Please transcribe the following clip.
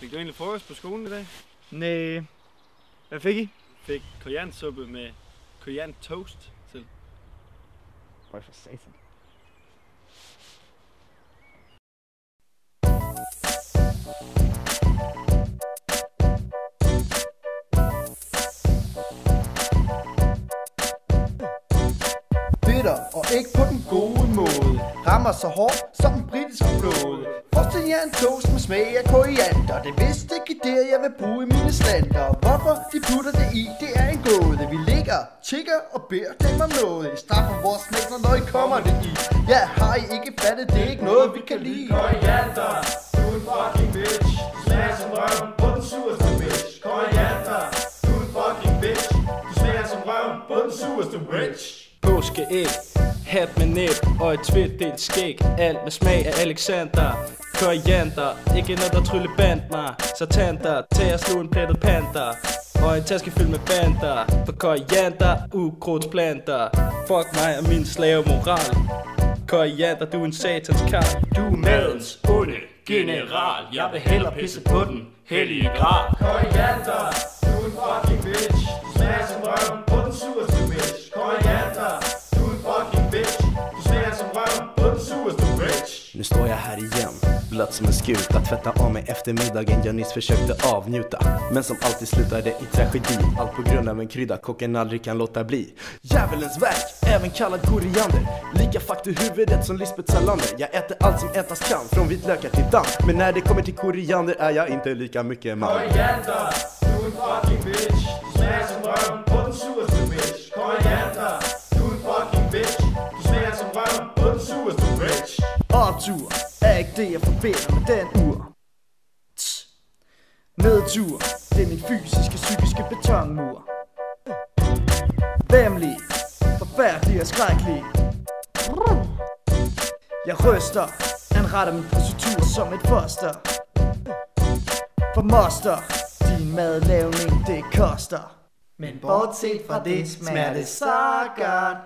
Fik du egentlig frokost på skolen i dag? Næh. Hvad fik I? Fik koriansuppe med koriantoast til. Hvor for satan. Bitter og ikke på den gode måde. Rammer så hårdt som en britisk flåde. Forestil jer en toast med smag af koriander. Det er vist ikke der jeg vil bruge mine slander. Hvorfor de putter det i, det er en gåde. Vi ligger, tigger og beder dem om noget. I straffer vores snækler, når I kommer det i. Ja, har I ikke fattet, det er ikke noget vi kan lide. Koriander, du er en fucking bitch. Du smager som røven på den sureste bitch. Koriander, du er en fucking bitch. Du smager som røven på den sureste bitch. Påskeæg, hat med næb og et tvedelt skæg. Alt med smag af Alexander. Koriander, ikke noget der tryllebandt mig. Så tanter, tag og slå en plettet panter. Og en taske fyldt med bander. For koriander, ukrudtsplanter. Fuck mig og min slave moral. Koriander, du er en satans karl. Du er madens onde general. Jeg vil hellere pisse på den hellige gral. Koriander, du er en fucking bitch. Du smager som røven på den sureste bitch. Koriander, du er en fucking bitch. Du smager som røven på den sureste bitch. Nu står jag här igen, blöt som en skuta. Tvätta av mig eftermiddagen jag nyss försökte avnjuta. Men som alltid slutade i tragedi. Allt på grund av en krydda kocken aldrig kan låta bli. Djävulens verk, även kallad koriander. Lika fucked i huvudet som Lisbeth Salander. Jag äter allt som ätas kan, från vitlökar till damm. Men när det kommer till koriander är jag inte lika mycket man. Koriander, du er en fucking bitch. Du smager som røven på den sureste bitch. Koriander, du er en fucking bitch. Du smager som røven på den sureste bitch. Optur er ikke det jeg forbinder med den ur. Nedtur, det er min fysiske, psykiske betonmur. Væmlig, forfærdelig og skrækkelig. Jeg ryster, anretter min positur som et foster. For moster, din madlavning det koster. Men bortset fra det smager det så godt.